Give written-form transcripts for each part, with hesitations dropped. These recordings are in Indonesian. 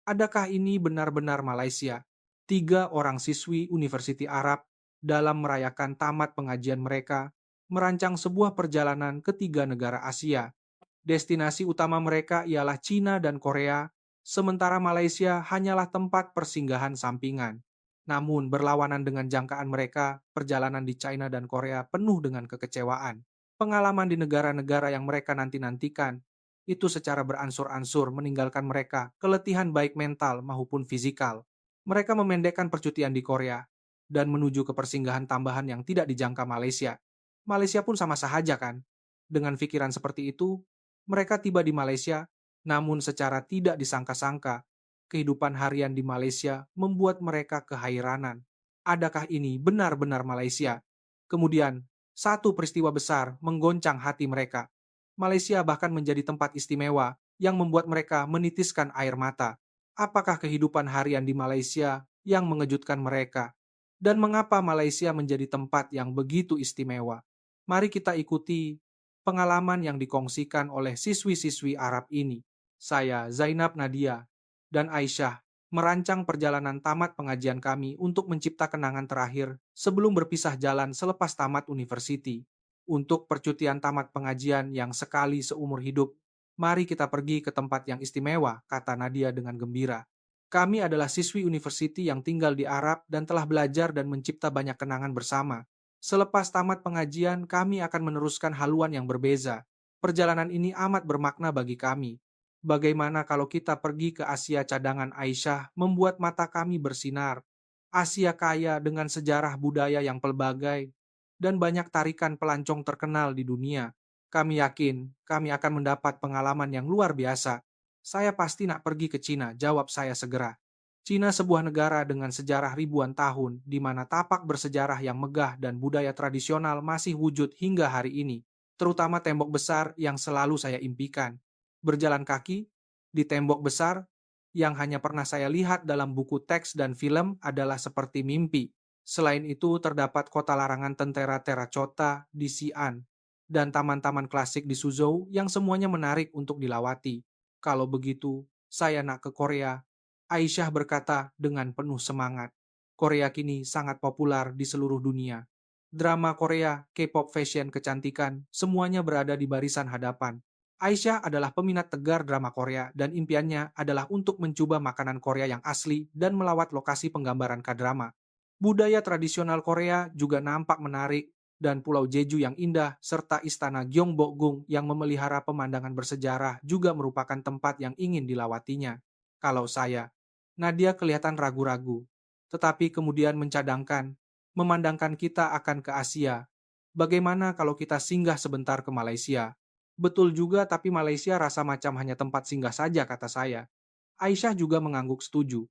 Adakah ini benar-benar Malaysia? Tiga orang siswi Universiti Arab dalam merayakan tamat pengajian mereka, merancang sebuah perjalanan ke tiga negara Asia. Destinasi utama mereka ialah Cina dan Korea, sementara Malaysia hanyalah tempat persinggahan sampingan. Namun, berlawanan dengan jangkaan mereka, perjalanan di China dan Korea penuh dengan kekecewaan. Pengalaman di negara-negara yang mereka nanti-nantikan, itu secara beransur-ansur meninggalkan mereka keletihan baik mental maupun fisikal. Mereka memendekkan percutian di Korea dan menuju ke persinggahan tambahan yang tidak dijangka Malaysia. Malaysia pun sama saja kan? Dengan pikiran seperti itu, mereka tiba di Malaysia, namun secara tidak disangka-sangka, kehidupan harian di Malaysia membuat mereka kehairanan. Adakah ini benar-benar Malaysia? Kemudian, satu peristiwa besar menggoncang hati mereka. Malaysia bahkan menjadi tempat istimewa yang membuat mereka menitiskan air mata. Apakah kehidupan harian di Malaysia yang mengejutkan mereka? Dan mengapa Malaysia menjadi tempat yang begitu istimewa? Mari kita ikuti pengalaman yang dikongsikan oleh siswi-siswi Arab ini. Saya, Zainab Nadia, dan Aisyah merancang perjalanan tamat pengajian kami untuk mencipta kenangan terakhir sebelum berpisah jalan selepas tamat universiti. Untuk percutian tamat pengajian yang sekali seumur hidup, mari kita pergi ke tempat yang istimewa, kata Nadia dengan gembira. Kami adalah siswi universiti yang tinggal di Arab dan telah belajar dan mencipta banyak kenangan bersama. Selepas tamat pengajian, kami akan meneruskan haluan yang berbeza. Perjalanan ini amat bermakna bagi kami. Bagaimana kalau kita pergi ke Asia cadangan Aisyah membuat mata kami bersinar. Asia kaya dengan sejarah budaya yang pelbagai dan banyak tarikan pelancong terkenal di dunia. Kami yakin kami akan mendapat pengalaman yang luar biasa. Saya pasti nak pergi ke Cina, jawab saya segera. Cina sebuah negara dengan sejarah ribuan tahun, di mana tapak bersejarah yang megah dan budaya tradisional masih wujud hingga hari ini, terutama tembok besar yang selalu saya impikan. Berjalan kaki di tembok besar yang hanya pernah saya lihat dalam buku teks dan film adalah seperti mimpi. Selain itu, terdapat kota larangan tentera Terracotta di Xi'an dan taman-taman klasik di Suzhou yang semuanya menarik untuk dilawati. Kalau begitu, saya nak ke Korea. Aisyah berkata dengan penuh semangat. Korea kini sangat populer di seluruh dunia. Drama Korea, K-pop fashion kecantikan, semuanya berada di barisan hadapan. Aisyah adalah peminat tegar drama Korea dan impiannya adalah untuk mencoba makanan Korea yang asli dan melawat lokasi penggambaran K-drama. Budaya tradisional Korea juga nampak menarik dan Pulau Jeju yang indah serta Istana Gyeongbokgung yang memelihara pemandangan bersejarah juga merupakan tempat yang ingin dilawatinya. Kalau saya, Nadia kelihatan ragu-ragu, tetapi kemudian mencadangkan, memandangkan kita akan ke Asia. Bagaimana kalau kita singgah sebentar ke Malaysia? Betul juga, tapi Malaysia rasa macam hanya tempat singgah saja, kata saya. Aisyah juga mengangguk setuju.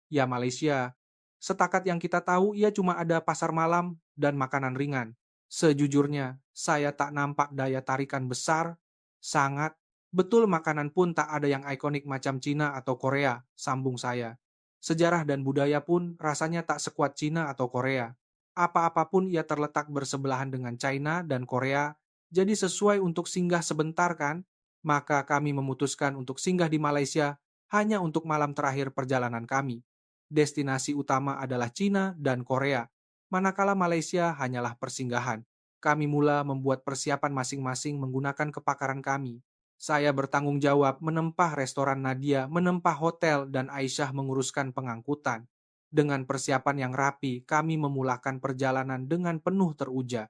Ya Malaysia, setakat yang kita tahu ia cuma ada pasar malam dan makanan ringan. Sejujurnya, saya tak nampak daya tarikan besar, sangat. Betul makanan pun tak ada yang ikonik macam Cina atau Korea, sambung saya. Sejarah dan budaya pun rasanya tak sekuat Cina atau Korea. Apa-apapun ia terletak bersebelahan dengan China dan Korea, jadi sesuai untuk singgah sebentar kan? Maka kami memutuskan untuk singgah di Malaysia hanya untuk malam terakhir perjalanan kami. Destinasi utama adalah Cina dan Korea, manakala Malaysia hanyalah persinggahan. Kami mula membuat persiapan masing-masing menggunakan kepakaran kami. Saya bertanggung jawab menempah restoran Nadia, menempah hotel, dan Aisyah menguruskan pengangkutan. Dengan persiapan yang rapi, kami memulakan perjalanan dengan penuh teruja.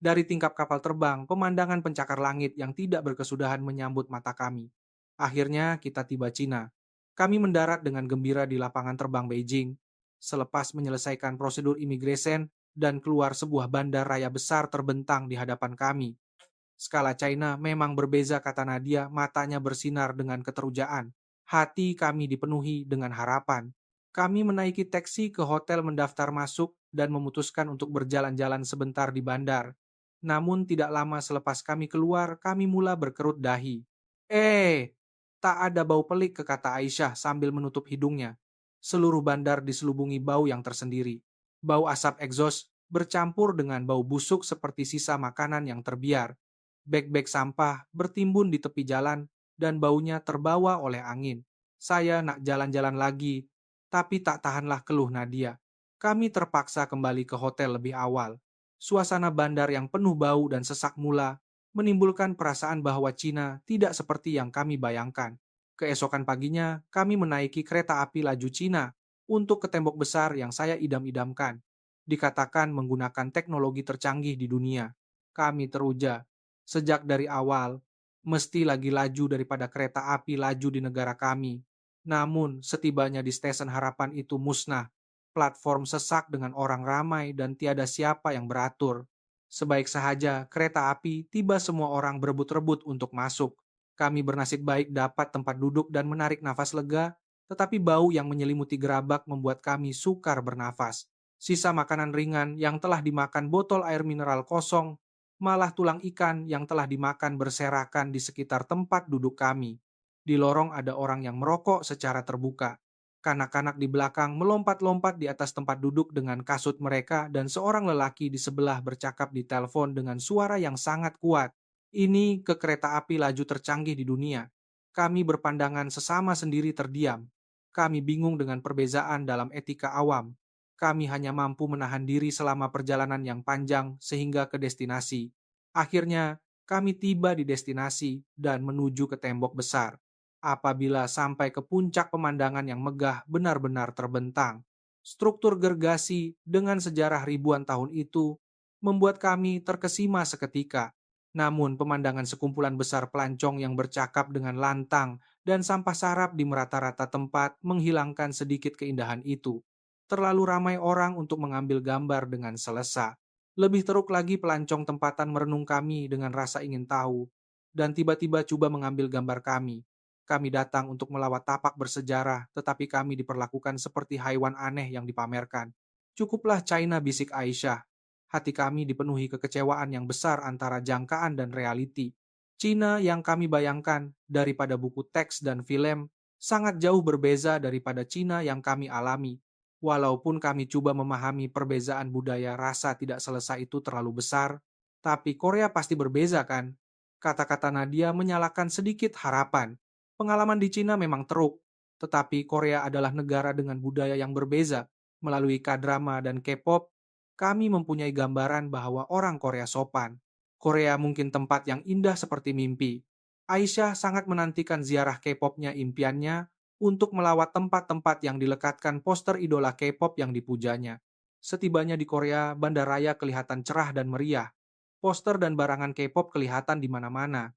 Dari tingkap kapal terbang, pemandangan pencakar langit yang tidak berkesudahan menyambut mata kami. Akhirnya kita tiba Cina. Kami mendarat dengan gembira di lapangan terbang Beijing. Selepas menyelesaikan prosedur imigresen dan keluar sebuah bandar raya besar terbentang di hadapan kami. Skala China memang berbeza, kata Nadia, matanya bersinar dengan keterujaan. Hati kami dipenuhi dengan harapan. Kami menaiki taksi ke hotel mendaftar masuk dan memutuskan untuk berjalan-jalan sebentar di bandar. Namun tidak lama selepas kami keluar, kami mula berkerut dahi. Tak ada bau pelik, kata Aisyah sambil menutup hidungnya. Seluruh bandar diselubungi bau yang tersendiri. Bau asap egsos bercampur dengan bau busuk seperti sisa makanan yang terbiar. Beg-beg sampah bertimbun di tepi jalan dan baunya terbawa oleh angin. Saya nak jalan-jalan lagi, tapi tak tahanlah keluh Nadia. Kami terpaksa kembali ke hotel lebih awal. Suasana bandar yang penuh bau dan sesak mula menimbulkan perasaan bahwa Cina tidak seperti yang kami bayangkan. Keesokan paginya, kami menaiki kereta api laju Cina untuk ke tembok besar yang saya idam-idamkan. Dikatakan menggunakan teknologi tercanggih di dunia. Kami teruja. Sejak dari awal, mesti lagi laju daripada kereta api laju di negara kami. Namun, setibanya di stesen Harapan itu musnah. Platform sesak dengan orang ramai dan tiada siapa yang beratur. Sebaik sahaja kereta api tiba semua orang berebut-rebut untuk masuk. Kami bernasib baik dapat tempat duduk dan menarik nafas lega, tetapi bau yang menyelimuti gerabak membuat kami sukar bernafas. Sisa makanan ringan yang telah dimakan botol air mineral kosong, malah tulang ikan yang telah dimakan berserakan di sekitar tempat duduk kami. Di lorong ada orang yang merokok secara terbuka. Kanak-kanak di belakang melompat-lompat di atas tempat duduk dengan kasut mereka dan seorang lelaki di sebelah bercakap di telepon dengan suara yang sangat kuat. Ini ke kereta api laju tercanggih di dunia. Kami berpandangan sesama sendiri terdiam. Kami bingung dengan perbezaan dalam etika awam. Kami hanya mampu menahan diri selama perjalanan yang panjang sehingga ke destinasi. Akhirnya, kami tiba di destinasi dan menuju ke tembok besar. Apabila sampai ke puncak pemandangan yang megah benar-benar terbentang. Struktur gergasi dengan sejarah ribuan tahun itu membuat kami terkesima seketika. Namun pemandangan sekumpulan besar pelancong yang bercakap dengan lantang dan sampah sarap di merata-rata tempat menghilangkan sedikit keindahan itu. Terlalu ramai orang untuk mengambil gambar dengan selesa. Lebih teruk lagi pelancong tempatan merenung kami dengan rasa ingin tahu, dan tiba-tiba coba mengambil gambar kami. Kami datang untuk melawat tapak bersejarah, tetapi kami diperlakukan seperti haiwan aneh yang dipamerkan. Cukuplah China, bisik Aisyah. Hati kami dipenuhi kekecewaan yang besar antara jangkaan dan realiti. Cina yang kami bayangkan daripada buku teks dan film sangat jauh berbeza daripada Cina yang kami alami. Walaupun kami coba memahami perbezaan budaya rasa tidak selesai itu terlalu besar, tapi Korea pasti berbeza kan? Kata-kata Nadia menyalakan sedikit harapan. Pengalaman di Cina memang teruk, tetapi Korea adalah negara dengan budaya yang berbeza. Melalui K-drama dan K-pop, kami mempunyai gambaran bahwa orang Korea sopan. Korea mungkin tempat yang indah seperti mimpi. Aisyah sangat menantikan ziarah K-popnya impiannya untuk melawat tempat-tempat yang dilekatkan poster idola K-pop yang dipujanya. Setibanya di Korea, bandaraya kelihatan cerah dan meriah. Poster dan barangan K-pop kelihatan di mana-mana.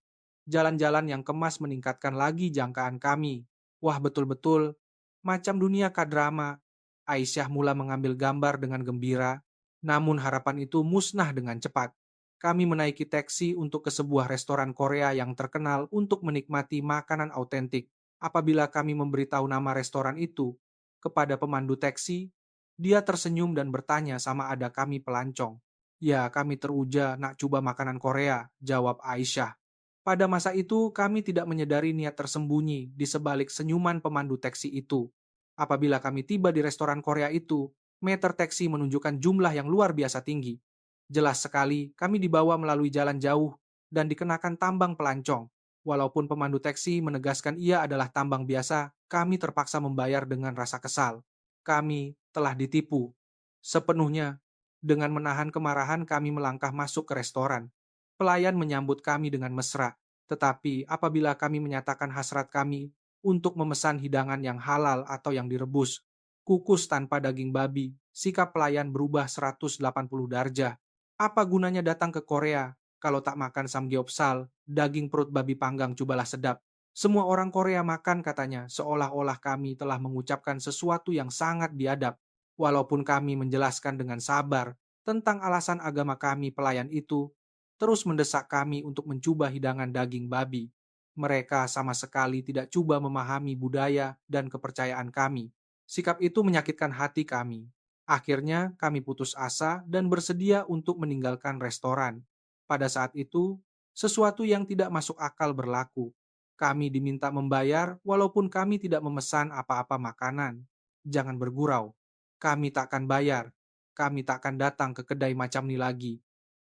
Jalan-jalan yang kemas meningkatkan lagi jangkaan kami. Wah, betul-betul macam dunia K-drama. Aisyah mula mengambil gambar dengan gembira, namun harapan itu musnah dengan cepat. Kami menaiki taksi untuk ke sebuah restoran Korea yang terkenal untuk menikmati makanan autentik. Apabila kami memberitahu nama restoran itu kepada pemandu taksi, dia tersenyum dan bertanya sama ada kami pelancong. Ya, kami teruja nak coba makanan Korea, jawab Aisyah. Pada masa itu, kami tidak menyadari niat tersembunyi di sebalik senyuman pemandu taksi itu. Apabila kami tiba di restoran Korea itu, meter taksi menunjukkan jumlah yang luar biasa tinggi. Jelas sekali, kami dibawa melalui jalan jauh dan dikenakan tambang pelancong. Walaupun pemandu taksi menegaskan ia adalah tambang biasa, kami terpaksa membayar dengan rasa kesal. Kami telah ditipu. Sepenuhnya, dengan menahan kemarahan kami melangkah masuk ke restoran. Pelayan menyambut kami dengan mesra, tetapi apabila kami menyatakan hasrat kami untuk memesan hidangan yang halal atau yang direbus, kukus tanpa daging babi, sikap pelayan berubah 180 darjah. Apa gunanya datang ke Korea kalau tak makan samgyeopsal, daging perut babi panggang cobalah sedap. Semua orang Korea makan katanya, seolah-olah kami telah mengucapkan sesuatu yang sangat biadab. Walaupun kami menjelaskan dengan sabar tentang alasan agama kami, pelayan itu terus mendesak kami untuk mencoba hidangan daging babi. Mereka sama sekali tidak coba memahami budaya dan kepercayaan kami. Sikap itu menyakitkan hati kami. Akhirnya kami putus asa dan bersedia untuk meninggalkan restoran. Pada saat itu, sesuatu yang tidak masuk akal berlaku. Kami diminta membayar walaupun kami tidak memesan apa-apa makanan. Jangan bergurau. Kami takkan bayar. Kami takkan datang ke kedai macam ini lagi.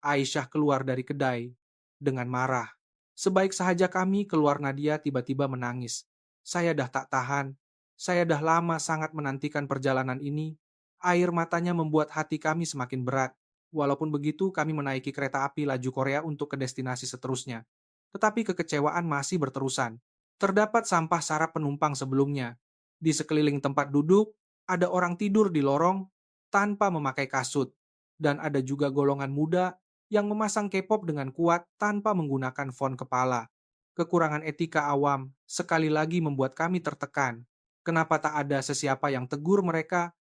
Aisyah keluar dari kedai dengan marah. Sebaik sahaja kami keluar, Nadia tiba-tiba menangis. Saya dah tak tahan Saya dah lama sangat menantikan perjalanan ini. Air matanya membuat hati kami semakin berat. Walaupun begitu, kami menaiki kereta api laju Korea untuk ke destinasi seterusnya. Tetapi kekecewaan masih berterusan. Terdapat sampah sarap penumpang sebelumnya. Di sekeliling tempat duduk, ada orang tidur di lorong tanpa memakai kasut. Dan ada juga golongan muda yang memasang K-pop dengan kuat tanpa menggunakan font kepala. Kekurangan etika awam sekali lagi membuat kami tertekan. Kenapa tak ada sesiapa yang tegur mereka?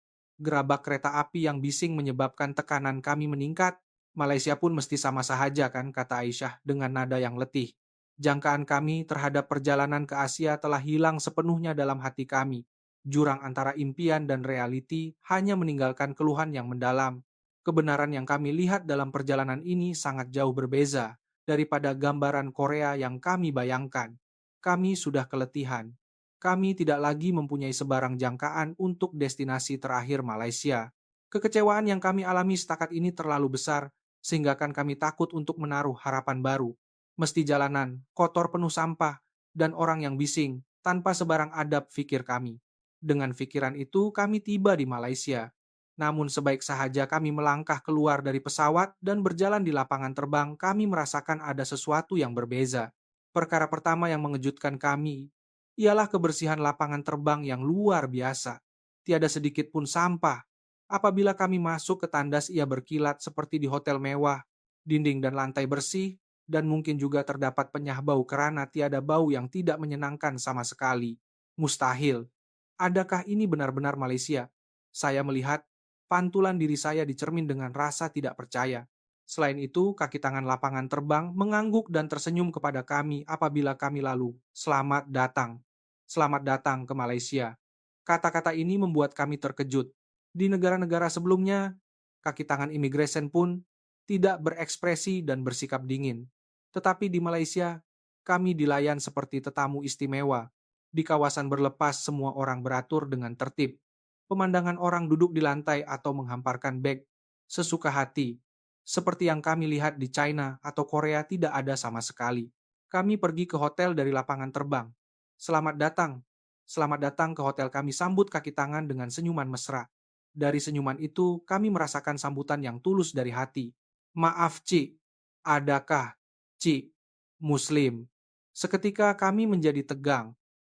Gerabak kereta api yang bising menyebabkan tekanan kami meningkat. Malaysia pun mesti sama sahaja kan, kata Aisyah dengan nada yang letih. Jangkaan kami terhadap perjalanan ke Asia telah hilang sepenuhnya dalam hati kami. Jurang antara impian dan realiti hanya meninggalkan keluhan yang mendalam. Kebenaran yang kami lihat dalam perjalanan ini sangat jauh berbeza daripada gambaran Korea yang kami bayangkan. Kami sudah keletihan. Kami tidak lagi mempunyai sebarang jangkaan untuk destinasi terakhir Malaysia. Kekecewaan yang kami alami setakat ini terlalu besar, sehingga kan kami takut untuk menaruh harapan baru. Mesti jalanan, kotor penuh sampah, dan orang yang bising, tanpa sebarang adab fikir kami. Dengan pikiran itu, kami tiba di Malaysia. Namun sebaik sahaja kami melangkah keluar dari pesawat dan berjalan di lapangan terbang, kami merasakan ada sesuatu yang berbeza. Perkara pertama yang mengejutkan kami ialah kebersihan lapangan terbang yang luar biasa. Tiada sedikit pun sampah. Apabila kami masuk ke tandas, ia berkilat seperti di hotel mewah. Dinding dan lantai bersih, dan mungkin juga terdapat penyah bau kerana tiada bau yang tidak menyenangkan sama sekali. Mustahil. Adakah ini benar-benar Malaysia? Saya melihat pantulan diri saya di cermin dengan rasa tidak percaya. Selain itu, kaki tangan lapangan terbang mengangguk dan tersenyum kepada kami apabila kami lalu. Selamat datang. Selamat datang ke Malaysia. Kata-kata ini membuat kami terkejut. Di negara-negara sebelumnya, kaki tangan imigresen pun tidak berekspresi dan bersikap dingin. Tetapi di Malaysia, kami dilayan seperti tetamu istimewa. Di kawasan berlepas, semua orang beratur dengan tertib. Pemandangan orang duduk di lantai atau menghamparkan beg sesuka hati, seperti yang kami lihat di China atau Korea, tidak ada sama sekali. Kami pergi ke hotel dari lapangan terbang. Selamat datang. Selamat datang ke hotel, kami sambut kaki tangan dengan senyuman mesra. Dari senyuman itu, kami merasakan sambutan yang tulus dari hati. Maaf, Ci. Adakah Ci Muslim? Seketika kami menjadi tegang.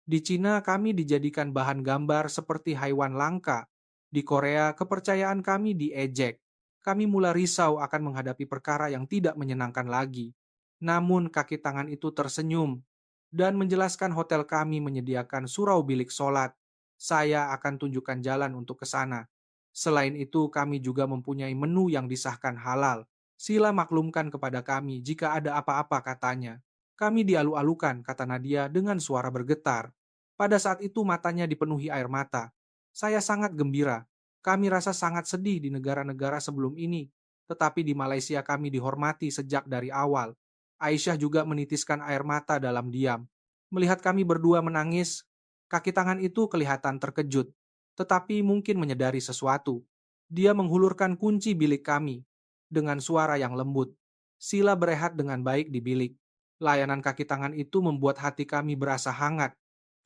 Di Cina kami dijadikan bahan gambar seperti haiwan langka. Di Korea kepercayaan kami diejek. Kami mulai risau akan menghadapi perkara yang tidak menyenangkan lagi. Namun kaki tangan itu tersenyum dan menjelaskan hotel kami menyediakan surau bilik sholat. Saya akan tunjukkan jalan untuk ke sana. Selain itu kami juga mempunyai menu yang disahkan halal. Sila maklumkan kepada kami jika ada apa-apa, katanya. Kami dialu-alukan, kata Nadia dengan suara bergetar. Pada saat itu matanya dipenuhi air mata. Saya sangat gembira. Kami rasa sangat sedih di negara-negara sebelum ini. Tetapi di Malaysia kami dihormati sejak dari awal. Aisyah juga menitiskan air mata dalam diam. Melihat kami berdua menangis, kaki tangan itu kelihatan terkejut. Tetapi mungkin menyadari sesuatu. Dia menghulurkan kunci bilik kami. Dengan suara yang lembut. Sila berehat dengan baik di bilik. Layanan kaki tangan itu membuat hati kami berasa hangat.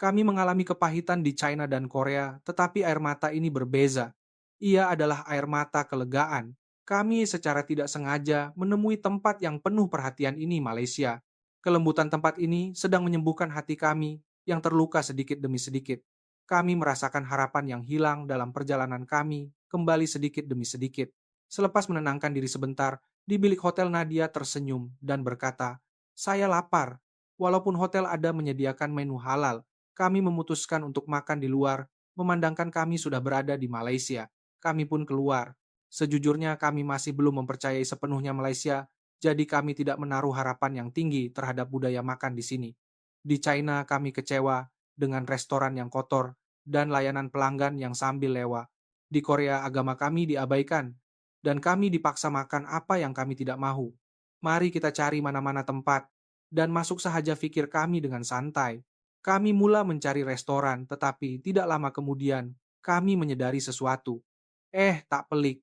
Kami mengalami kepahitan di China dan Korea, tetapi air mata ini berbeza. Ia adalah air mata kelegaan. Kami secara tidak sengaja menemui tempat yang penuh perhatian ini, Malaysia. Kelembutan tempat ini sedang menyembuhkan hati kami yang terluka sedikit demi sedikit. Kami merasakan harapan yang hilang dalam perjalanan kami kembali sedikit demi sedikit. Selepas menenangkan diri sebentar, di bilik hotel Nadia tersenyum dan berkata, "Saya lapar. Walaupun hotel ada menyediakan menu halal, kami memutuskan untuk makan di luar, memandangkan kami sudah berada di Malaysia. Kami pun keluar. Sejujurnya kami masih belum mempercayai sepenuhnya Malaysia, jadi kami tidak menaruh harapan yang tinggi terhadap budaya makan di sini. Di China kami kecewa dengan restoran yang kotor dan layanan pelanggan yang sambil lewat. Di Korea agama kami diabaikan, dan kami dipaksa makan apa yang kami tidak mahu. Mari kita cari mana-mana tempat, dan masuk sahaja, pikir kami dengan santai. Kami mula mencari restoran, tetapi tidak lama kemudian, kami menyadari sesuatu. Tak pelik.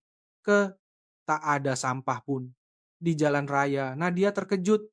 Tak ada sampah pun. Di jalan raya, Nadia terkejut.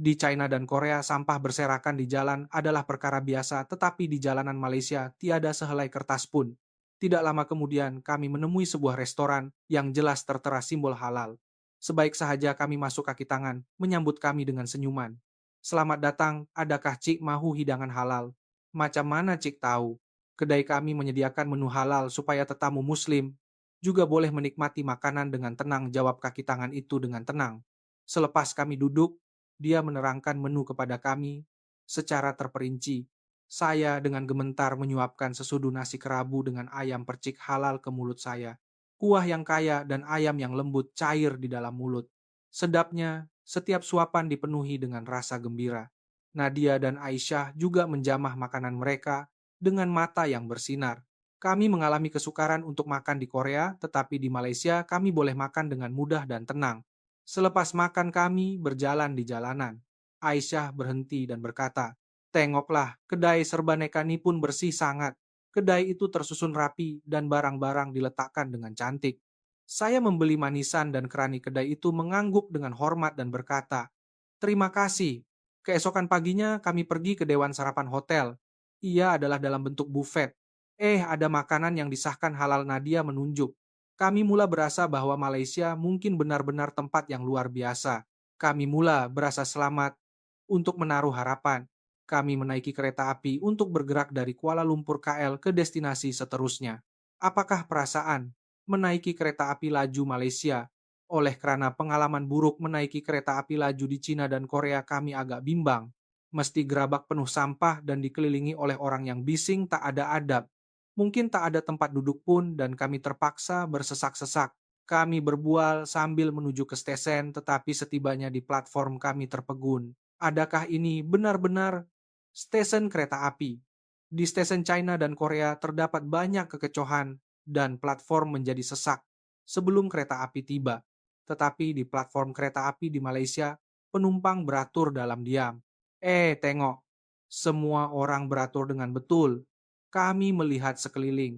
Di China dan Korea, sampah berserakan di jalan adalah perkara biasa, tetapi di jalanan Malaysia tiada sehelai kertas pun. Tidak lama kemudian, kami menemui sebuah restoran yang jelas tertera simbol halal. Sebaik sahaja kami masuk kaki tangan, menyambut kami dengan senyuman. Selamat datang, adakah Cik mahu hidangan halal? Macam mana Cik tahu? Kedai kami menyediakan menu halal supaya tetamu muslim juga boleh menikmati makanan dengan tenang, jawab kaki tangan itu dengan tenang. Selepas kami duduk, dia menerangkan menu kepada kami secara terperinci. Saya dengan gementar menyuapkan sesudu nasi kerabu dengan ayam percik halal ke mulut saya. Kuah yang kaya dan ayam yang lembut cair di dalam mulut. Sedapnya, setiap suapan dipenuhi dengan rasa gembira. Nadia dan Aisyah juga menjamah makanan mereka dengan mata yang bersinar. Kami mengalami kesukaran untuk makan di Korea, tetapi di Malaysia kami boleh makan dengan mudah dan tenang. Selepas makan kami berjalan di jalanan. Aisyah berhenti dan berkata, "Tengoklah, kedai serbaneka ini pun bersih sangat. Kedai itu tersusun rapi dan barang-barang diletakkan dengan cantik." Saya membeli manisan dan kerani kedai itu mengangguk dengan hormat dan berkata, "Terima kasih." Keesokan paginya kami pergi ke Dewan Sarapan Hotel. Ia adalah dalam bentuk buffet. Ada makanan yang disahkan halal. Nadia menunjuk. Kami mula berasa bahwa Malaysia mungkin benar-benar tempat yang luar biasa. Kami mula berasa selamat untuk menaruh harapan. Kami menaiki kereta api untuk bergerak dari Kuala Lumpur KL ke destinasi seterusnya. Apakah perasaan menaiki kereta api laju Malaysia? Oleh karena pengalaman buruk menaiki kereta api laju di Cina dan Korea, kami agak bimbang. Mesti gerabak penuh sampah dan dikelilingi oleh orang yang bising tak ada adab. Mungkin tak ada tempat duduk pun dan kami terpaksa bersesak-sesak. Kami berbual sambil menuju ke stesen, tetapi setibanya di platform kami terpegun. Adakah ini benar-benar stesen kereta api? Di stesen China dan Korea terdapat banyak kekecohan dan platform menjadi sesak sebelum kereta api tiba. Tetapi di platform kereta api di Malaysia, penumpang beratur dalam diam. Tengok, semua orang beratur dengan betul. Kami melihat sekeliling.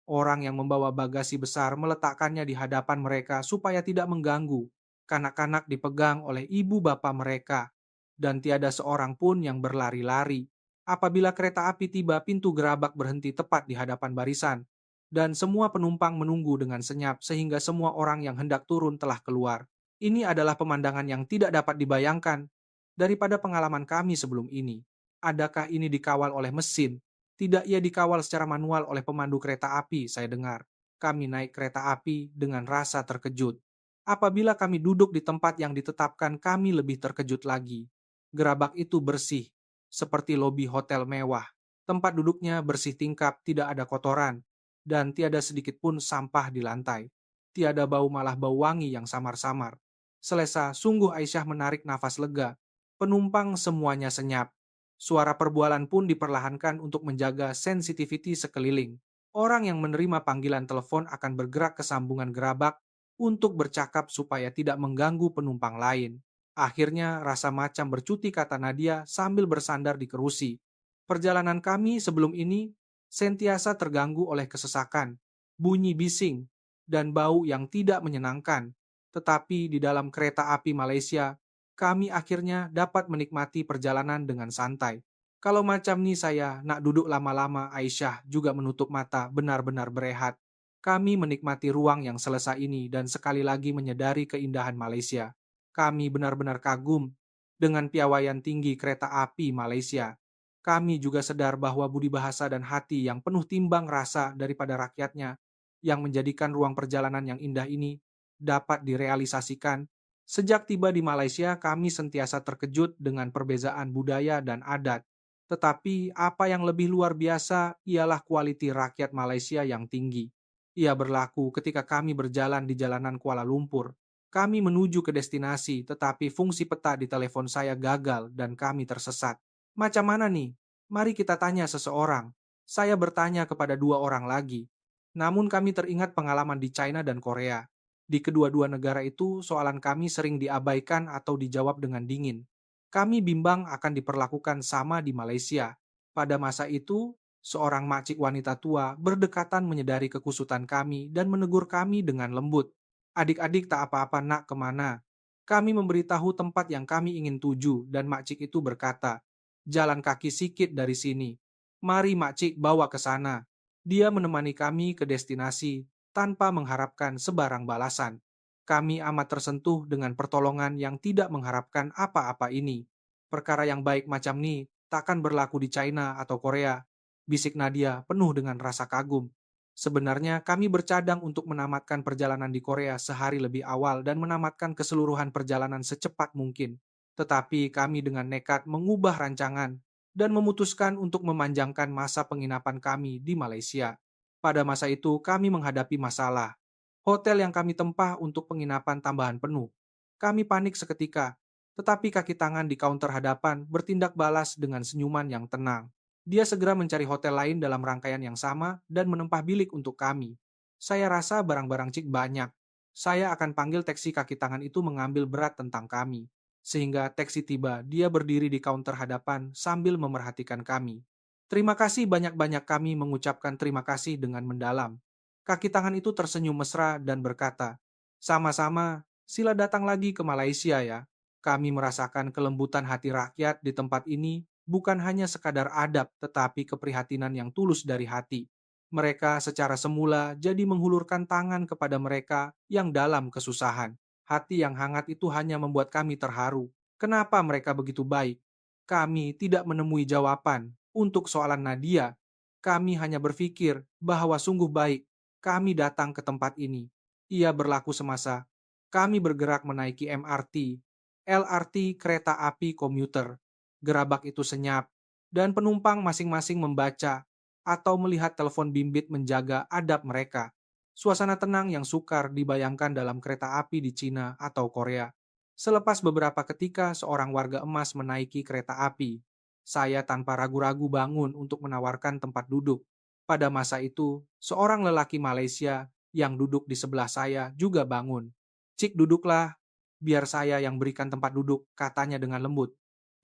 Orang yang membawa bagasi besar meletakkannya di hadapan mereka supaya tidak mengganggu. Kanak-kanak dipegang oleh ibu bapa mereka. Dan tiada seorang pun yang berlari-lari. Apabila kereta api tiba, pintu gerabak berhenti tepat di hadapan barisan. Dan semua penumpang menunggu dengan senyap sehingga semua orang yang hendak turun telah keluar. Ini adalah pemandangan yang tidak dapat dibayangkan daripada pengalaman kami sebelum ini. Adakah ini dikawal oleh mesin? Tidak, ia dikawal secara manual oleh pemandu kereta api, saya dengar. Kami naik kereta api dengan rasa terkejut. Apabila kami duduk di tempat yang ditetapkan, kami lebih terkejut lagi. Gerabak itu bersih, seperti lobi hotel mewah. Tempat duduknya bersih tingkap, tidak ada kotoran, dan tiada sedikit pun sampah di lantai. Tiada bau, malah bau wangi yang samar-samar. Selesa, sungguh Aisyah menarik nafas lega. Penumpang semuanya senyap. Suara perbualan pun diperlahankan untuk menjaga sensitiviti sekeliling. Orang yang menerima panggilan telepon akan bergerak ke sambungan gerabak untuk bercakap supaya tidak mengganggu penumpang lain. Akhirnya rasa macam bercuti, kata Nadia sambil bersandar di kerusi. Perjalanan kami sebelum ini sentiasa terganggu oleh kesesakan, bunyi bising, dan bau yang tidak menyenangkan. Tetapi di dalam kereta api Malaysia, kami akhirnya dapat menikmati perjalanan dengan santai. Kalau macam ni saya nak duduk lama-lama. Aisyah juga menutup mata, benar-benar berehat. Kami menikmati ruang yang selesai ini dan sekali lagi menyadari keindahan Malaysia. Kami benar-benar kagum dengan piawaian tinggi kereta api Malaysia. Kami juga sadar bahwa budi bahasa dan hati yang penuh timbang rasa daripada rakyatnya yang menjadikan ruang perjalanan yang indah ini dapat direalisasikan. Sejak tiba di Malaysia, kami sentiasa terkejut dengan perbezaan budaya dan adat. Tetapi apa yang lebih luar biasa ialah kualiti rakyat Malaysia yang tinggi. Ia berlaku ketika kami berjalan di jalanan Kuala Lumpur. Kami menuju ke destinasi, tetapi fungsi peta di telepon saya gagal dan kami tersesat. Macam mana nih? Mari kita tanya seseorang. Saya bertanya kepada dua orang lagi. Namun kami teringat pengalaman di China dan Korea. Di kedua-dua negara itu, soalan kami sering diabaikan atau dijawab dengan dingin. Kami bimbang akan diperlakukan sama di Malaysia. Pada masa itu, seorang makcik wanita tua berdekatan menyadari kekusutan kami dan menegur kami dengan lembut. Adik-adik tak apa-apa nak, kemana? Kami memberitahu tempat yang kami ingin tuju dan makcik itu berkata, "Jalan kaki sikit dari sini. Mari makcik bawa ke sana." Dia menemani kami ke destinasi tanpa mengharapkan sebarang balasan. Kami amat tersentuh dengan pertolongan yang tidak mengharapkan apa-apa ini. Perkara yang baik macam ini takkan berlaku di China atau Korea, bisik Nadia penuh dengan rasa kagum. Sebenarnya kami bercadang untuk menamatkan perjalanan di Korea sehari lebih awal dan menamatkan keseluruhan perjalanan secepat mungkin. Tetapi kami dengan nekat mengubah rancangan dan memutuskan untuk memanjangkan masa penginapan kami di Malaysia. Pada masa itu kami menghadapi masalah. Hotel yang kami tempah untuk penginapan tambahan penuh. Kami panik seketika, tetapi kaki tangan di kaunter hadapan bertindak balas dengan senyuman yang tenang. Dia segera mencari hotel lain dalam rangkaian yang sama dan menempah bilik untuk kami. Saya rasa barang-barang Cik banyak. Saya akan panggil taksi kaki tangan itu mengambil berat tentang kami. Sehingga taksi tiba, dia berdiri di kaunter hadapan sambil memerhatikan kami. Terima kasih banyak-banyak, kami mengucapkan terima kasih dengan mendalam. Kaki tangan itu tersenyum mesra dan berkata, "Sama-sama, sila datang lagi ke Malaysia ya. Kami merasakan kelembutan hati rakyat di tempat ini bukan hanya sekadar adab, tetapi keprihatinan yang tulus dari hati. Mereka secara semula jadi menghulurkan tangan kepada mereka yang dalam kesusahan. Hati yang hangat itu hanya membuat kami terharu. Kenapa mereka begitu baik? Kami tidak menemui jawaban untuk soalan Nadia. Kami hanya berpikir bahwa sungguh baik kami datang ke tempat ini. Ia berlaku semasa kami bergerak menaiki MRT, LRT kereta api komuter. Gerabak itu senyap, dan penumpang masing-masing membaca atau melihat telepon bimbit menjaga adab mereka. Suasana tenang yang sukar dibayangkan dalam kereta api di Cina atau Korea. Selepas beberapa ketika seorang warga emas menaiki kereta api, saya tanpa ragu-ragu bangun untuk menawarkan tempat duduk. Pada masa itu, seorang lelaki Malaysia yang duduk di sebelah saya juga bangun. "Cik, duduklah, biar saya yang berikan tempat duduk," katanya dengan lembut.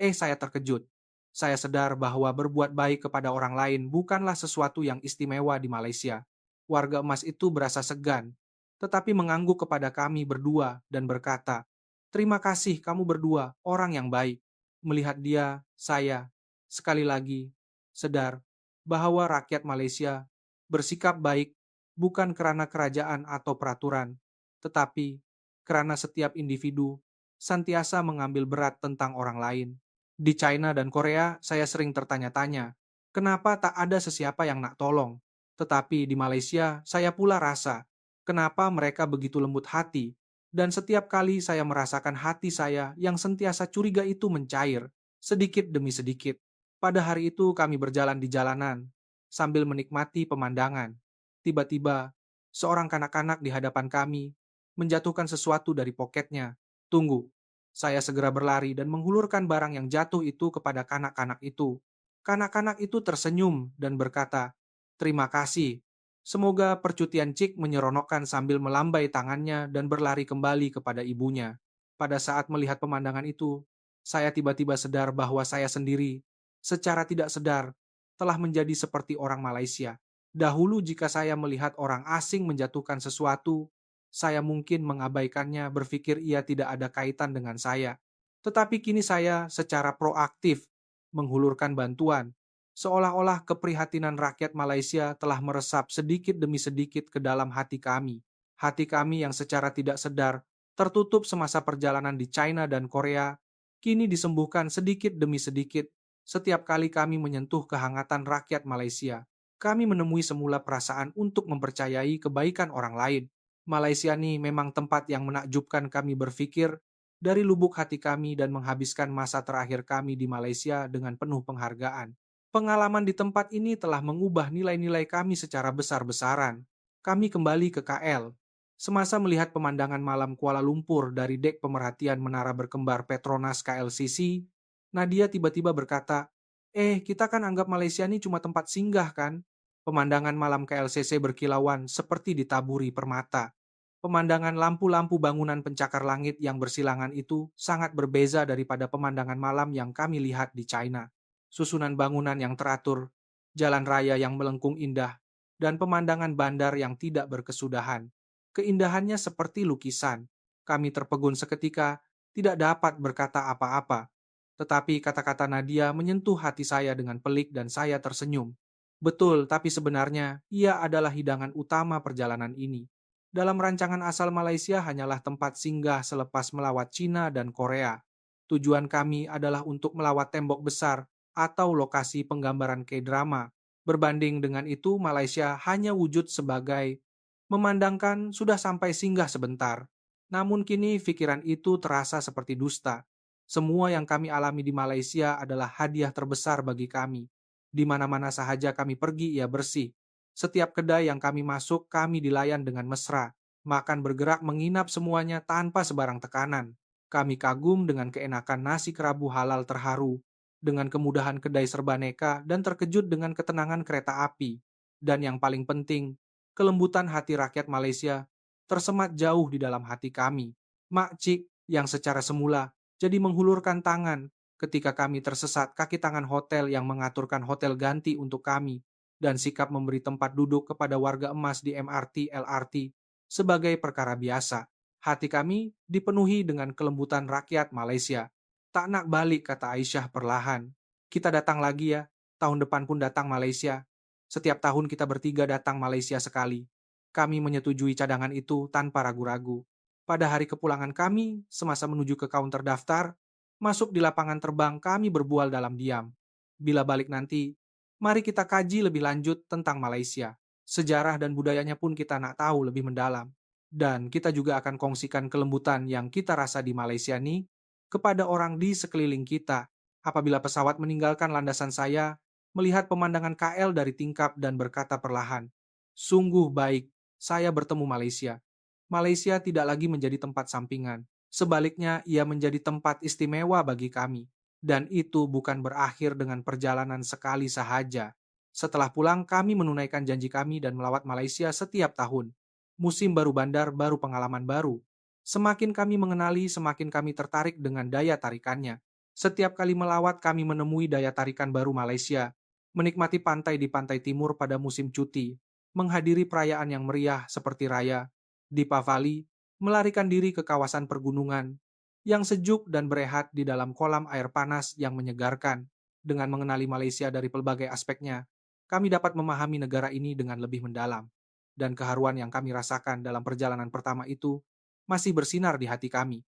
Saya terkejut. Saya sadar bahwa berbuat baik kepada orang lain bukanlah sesuatu yang istimewa di Malaysia. Warga emas itu berasa segan, tetapi mengangguk kepada kami berdua dan berkata, "Terima kasih kamu berdua, orang yang baik." Melihat dia, saya, sekali lagi, sadar bahwa rakyat Malaysia bersikap baik bukan karena kerajaan atau peraturan, tetapi karena setiap individu senantiasa mengambil berat tentang orang lain. Di China dan Korea, saya sering tertanya-tanya, kenapa tak ada sesiapa yang nak tolong? Tetapi di Malaysia, saya pula rasa, kenapa mereka begitu lembut hati? Dan setiap kali saya merasakan hati saya yang sentiasa curiga itu mencair, sedikit demi sedikit. Pada hari itu kami berjalan di jalanan, sambil menikmati pemandangan. Tiba-tiba, seorang kanak-kanak di hadapan kami menjatuhkan sesuatu dari poketnya. "Tunggu." Saya segera berlari dan menghulurkan barang yang jatuh itu kepada kanak-kanak itu. Kanak-kanak itu tersenyum dan berkata, "Terima kasih." Semoga percutian Cik menyeronokkan, sambil melambai tangannya dan berlari kembali kepada ibunya. Pada saat melihat pemandangan itu, saya tiba-tiba sadar bahwa saya sendiri, secara tidak sadar, telah menjadi seperti orang Malaysia. Dahulu jika saya melihat orang asing menjatuhkan sesuatu, saya mungkin mengabaikannya, berpikir ia tidak ada kaitan dengan saya. Tetapi kini saya secara proaktif menghulurkan bantuan, seolah-olah keprihatinan rakyat Malaysia telah meresap sedikit demi sedikit ke dalam hati kami. Hati kami yang secara tidak sadar tertutup semasa perjalanan di China dan Korea, kini disembuhkan sedikit demi sedikit. Setiap kali kami menyentuh kehangatan rakyat Malaysia, kami menemui semula perasaan untuk mempercayai kebaikan orang lain. Malaysia ini memang tempat yang menakjubkan, kami berpikir dari lubuk hati kami, dan menghabiskan masa terakhir kami di Malaysia dengan penuh penghargaan. Pengalaman di tempat ini telah mengubah nilai-nilai kami secara besar-besaran. Kami kembali ke KL. Semasa melihat pemandangan malam Kuala Lumpur dari dek pemerhatian menara berkembar Petronas KLCC, Nadia tiba-tiba berkata, kita kan anggap Malaysia ini cuma tempat singgah kan?" Pemandangan malam KLCC berkilauan seperti ditaburi permata. Pemandangan lampu-lampu bangunan pencakar langit yang bersilangan itu sangat berbeza daripada pemandangan malam yang kami lihat di China. Susunan bangunan yang teratur, jalan raya yang melengkung indah, dan pemandangan bandar yang tidak berkesudahan. Keindahannya seperti lukisan. Kami terpegun seketika tidak dapat berkata apa-apa. Tetapi kata-kata Nadia menyentuh hati saya dengan pelik dan saya tersenyum. Betul, tapi sebenarnya ia adalah hidangan utama perjalanan ini. Dalam rancangan asal Malaysia hanyalah tempat singgah selepas melawat Cina dan Korea. Tujuan kami adalah untuk melawat tembok besar atau lokasi penggambaran K-drama. Berbanding dengan itu, Malaysia hanya wujud sebagai memandangkan sudah sampai singgah sebentar. Namun kini pikiran itu terasa seperti dusta. Semua yang kami alami di Malaysia adalah hadiah terbesar bagi kami. Di mana-mana sahaja kami pergi, ia bersih. Setiap kedai yang kami masuk, kami dilayan dengan mesra. Makan bergerak menginap semuanya tanpa sebarang tekanan. Kami kagum dengan keenakan nasi kerabu halal terharu, dengan kemudahan kedai serbaneka, dan terkejut dengan ketenangan kereta api. Dan yang paling penting, kelembutan hati rakyat Malaysia tersemat jauh di dalam hati kami. Makcik yang secara semula jadi menghulurkan tangan ketika kami tersesat, kaki tangan hotel yang mengaturkan hotel ganti untuk kami, dan sikap memberi tempat duduk kepada warga emas di MRT, LRT sebagai perkara biasa. Hati kami dipenuhi dengan kelembutan rakyat Malaysia. Tak nak balik, kata Aisyah perlahan. Kita datang lagi ya, tahun depan pun datang Malaysia. Setiap tahun kita bertiga datang Malaysia sekali. Kami menyetujui cadangan itu tanpa ragu-ragu. Pada hari kepulangan kami, semasa menuju ke kaunter daftar, masuk di lapangan terbang kami berbual dalam diam. Bila balik nanti, mari kita kaji lebih lanjut tentang Malaysia. Sejarah dan budayanya pun kita nak tahu lebih mendalam. Dan kita juga akan kongsikan kelembutan yang kita rasa di Malaysia nih kepada orang di sekeliling kita. Apabila pesawat meninggalkan landasan saya, melihat pemandangan KL dari tingkap dan berkata perlahan, "Sungguh baik, saya bertemu Malaysia. Malaysia tidak lagi menjadi tempat sampingan. Sebaliknya, ia menjadi tempat istimewa bagi kami. Dan itu bukan berakhir dengan perjalanan sekali sahaja. Setelah pulang, kami menunaikan janji kami dan melawat Malaysia setiap tahun. Musim baru bandar, baru pengalaman baru. Semakin kami mengenali, semakin kami tertarik dengan daya tarikannya. Setiap kali melawat, kami menemui daya tarikan baru Malaysia. Menikmati pantai di pantai timur pada musim cuti, menghadiri perayaan yang meriah seperti raya, di Pavali, melarikan diri ke kawasan pergunungan, yang sejuk dan berehat di dalam kolam air panas yang menyegarkan. Dengan mengenali Malaysia dari pelbagai aspeknya, kami dapat memahami negara ini dengan lebih mendalam. Dan keharuan yang kami rasakan dalam perjalanan pertama itu masih bersinar di hati kami.